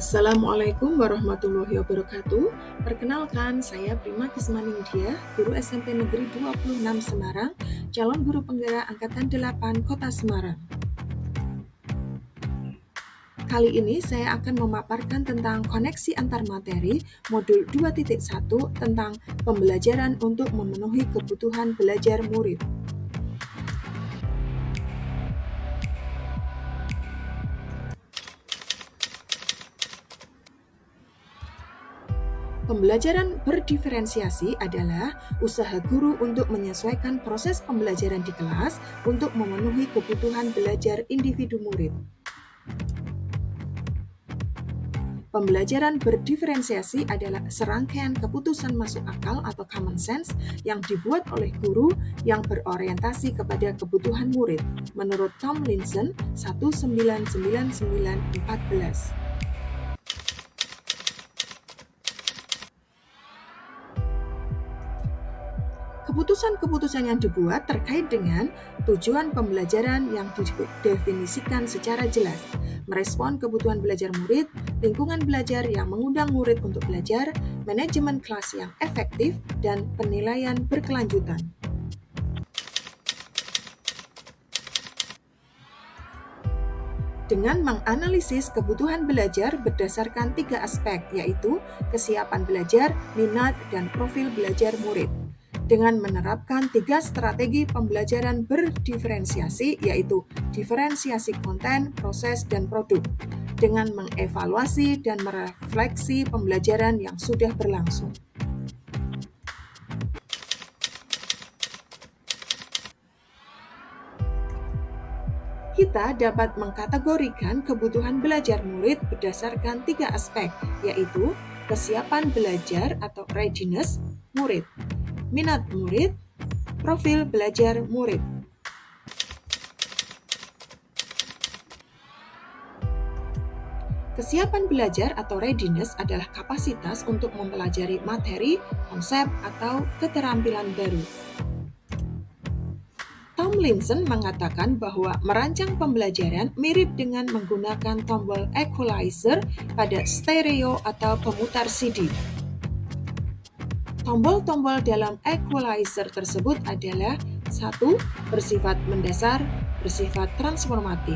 Assalamualaikum warahmatullahi wabarakatuh. Perkenalkan, saya Prima Kismaningdia, guru SMP Negeri 26 Semarang, calon guru penggerak Angkatan 8 Kota Semarang. Kali ini saya akan memaparkan tentang koneksi antar materi modul 2.1 tentang pembelajaran untuk memenuhi kebutuhan belajar murid. Pembelajaran berdiferensiasi adalah usaha guru untuk menyesuaikan proses pembelajaran di kelas untuk memenuhi kebutuhan belajar individu murid. Pembelajaran berdiferensiasi adalah serangkaian keputusan masuk akal atau common sense yang dibuat oleh guru yang berorientasi kepada kebutuhan murid, menurut Tomlinson 1999-14. Keputusan-keputusan yang dibuat terkait dengan tujuan pembelajaran yang didefinisikan secara jelas, merespon kebutuhan belajar murid, lingkungan belajar yang mengundang murid untuk belajar, manajemen kelas yang efektif, dan penilaian berkelanjutan. Dengan menganalisis kebutuhan belajar berdasarkan 3 aspek, yaitu kesiapan belajar, minat, dan profil belajar murid. Dengan menerapkan 3 strategi pembelajaran berdiferensiasi, yaitu diferensiasi konten, proses, dan produk, dengan mengevaluasi dan merefleksi pembelajaran yang sudah berlangsung. Kita dapat mengkategorikan kebutuhan belajar murid berdasarkan 3 aspek, yaitu kesiapan belajar atau readiness murid, minat murid, profil belajar murid. Kesiapan belajar atau readiness adalah kapasitas untuk mempelajari materi, konsep, atau keterampilan baru. Tomlinson mengatakan bahwa merancang pembelajaran mirip dengan menggunakan tombol equalizer pada stereo atau pemutar CD. Tombol-tombol dalam equalizer tersebut adalah 1. Bersifat mendasar, bersifat transformatif.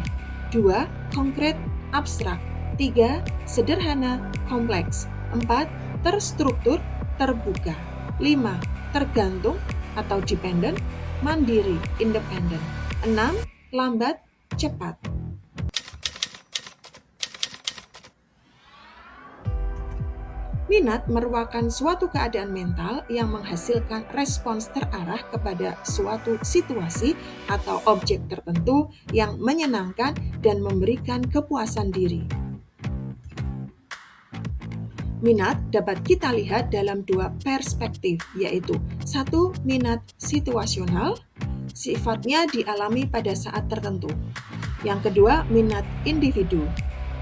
2. Konkret, abstrak. 3. Sederhana, kompleks. 4. Terstruktur, terbuka. 5. Tergantung atau dependent, mandiri, independen. 6. Lambat, cepat. Minat merupakan suatu keadaan mental yang menghasilkan respons terarah kepada suatu situasi atau objek tertentu yang menyenangkan dan memberikan kepuasan diri. Minat dapat kita lihat dalam 2 perspektif, yaitu 1. Minat situasional, sifatnya dialami pada saat tertentu. Yang kedua, minat individu.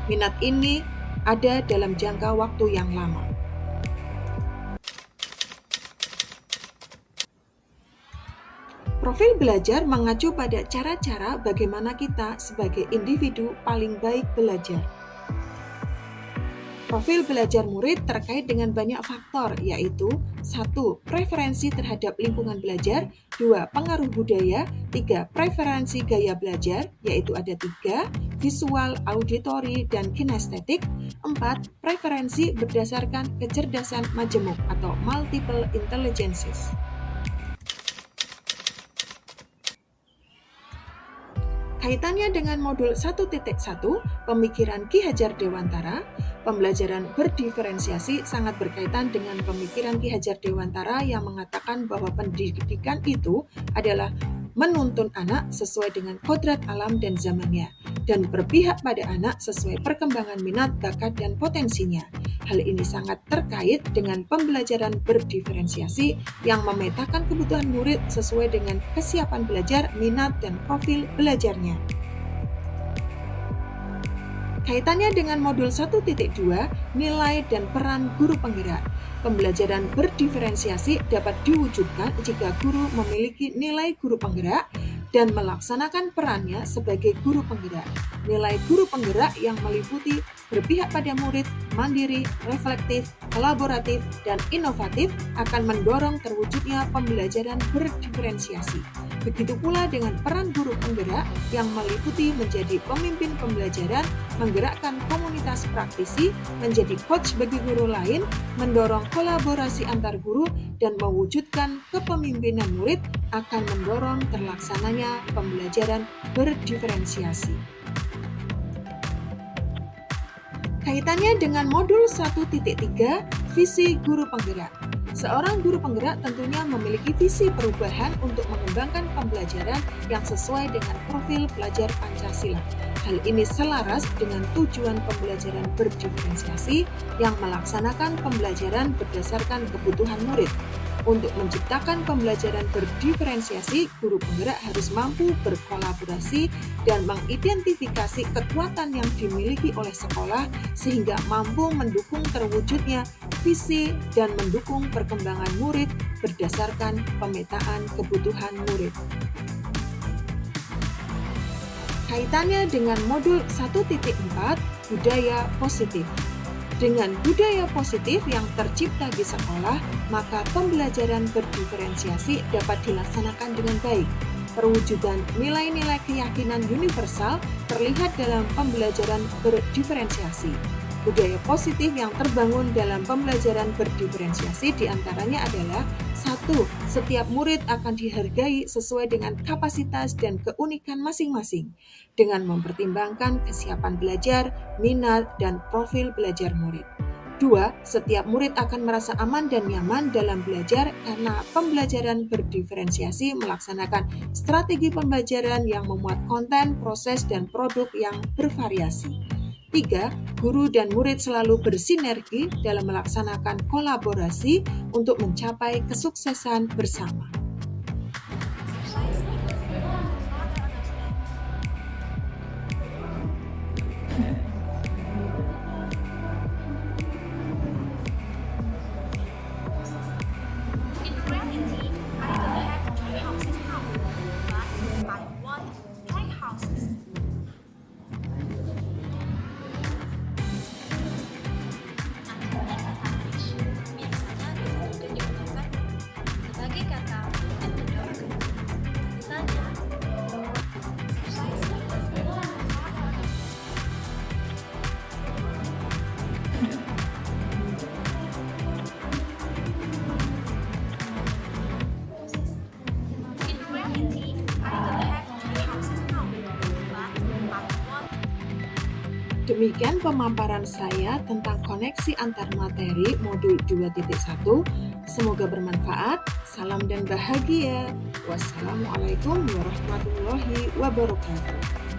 Minat ini ada dalam jangka waktu yang lama. Profil belajar mengacu pada cara-cara bagaimana kita sebagai individu paling baik belajar. Profil belajar murid terkait dengan banyak faktor, yaitu 1. Preferensi terhadap lingkungan belajar, 2. Pengaruh budaya, 3. Preferensi gaya belajar, yaitu ada 3, visual, auditori, dan kinestetik, 4. Preferensi berdasarkan kecerdasan majemuk atau multiple intelligences. Kaitannya dengan modul 1.1, pemikiran Ki Hajar Dewantara, pembelajaran berdiferensiasi sangat berkaitan dengan pemikiran Ki Hajar Dewantara yang mengatakan bahwa pendidikan itu adalah menuntun anak sesuai dengan kodrat alam dan zamannya, dan berpihak pada anak sesuai perkembangan minat, bakat, dan potensinya. Hal ini sangat terkait dengan pembelajaran berdiferensiasi yang memetakan kebutuhan murid sesuai dengan kesiapan belajar, minat, dan profil belajarnya. Kaitannya dengan modul 1.2, nilai dan peran guru penggerak. Pembelajaran berdiferensiasi dapat diwujudkan jika guru memiliki nilai guru penggerak dan melaksanakan perannya sebagai guru penggerak. Nilai guru penggerak yang meliputi berpihak pada murid, mandiri, reflektif, kolaboratif, dan inovatif akan mendorong terwujudnya pembelajaran berdiferensiasi. Begitu pula dengan peran guru penggerak yang meliputi menjadi pemimpin pembelajaran, menggerakkan komunitas praktisi, menjadi coach bagi guru lain, mendorong kolaborasi antar guru, dan mewujudkan kepemimpinan murid akan mendorong terlaksananya pembelajaran berdiferensiasi. Kaitannya dengan modul 1.3, visi guru penggerak. Seorang guru penggerak tentunya memiliki visi perubahan untuk mengembangkan pembelajaran yang sesuai dengan profil pelajar Pancasila. Hal ini selaras dengan tujuan pembelajaran berdiferensiasi yang melaksanakan pembelajaran berdasarkan kebutuhan murid. Untuk menciptakan pembelajaran berdiferensiasi, guru penggerak harus mampu berkolaborasi dan mengidentifikasi kekuatan yang dimiliki oleh sekolah sehingga mampu mendukung terwujudnya visi dan mendukung perkembangan murid berdasarkan pemetaan kebutuhan murid. Kaitannya dengan modul 1.4, budaya positif. Dengan budaya positif yang tercipta di sekolah, maka pembelajaran berdiferensiasi dapat dilaksanakan dengan baik. Perwujudan nilai-nilai keyakinan universal terlihat dalam pembelajaran berdiferensiasi. Budaya positif yang terbangun dalam pembelajaran berdiferensiasi diantaranya adalah 1. Setiap murid akan dihargai sesuai dengan kapasitas dan keunikan masing-masing, dengan mempertimbangkan kesiapan belajar, minat, dan profil belajar murid. 2. Setiap murid akan merasa aman dan nyaman dalam belajar karena pembelajaran berdiferensiasi melaksanakan strategi pembelajaran yang memuat konten, proses, dan produk yang bervariasi. 3. Guru dan murid selalu bersinergi dalam melaksanakan kolaborasi untuk mencapai kesuksesan bersama. Demikian pemaparan saya tentang koneksi antar materi modul 2.1. Semoga bermanfaat. Salam dan bahagia. Wassalamualaikum warahmatullahi wabarakatuh.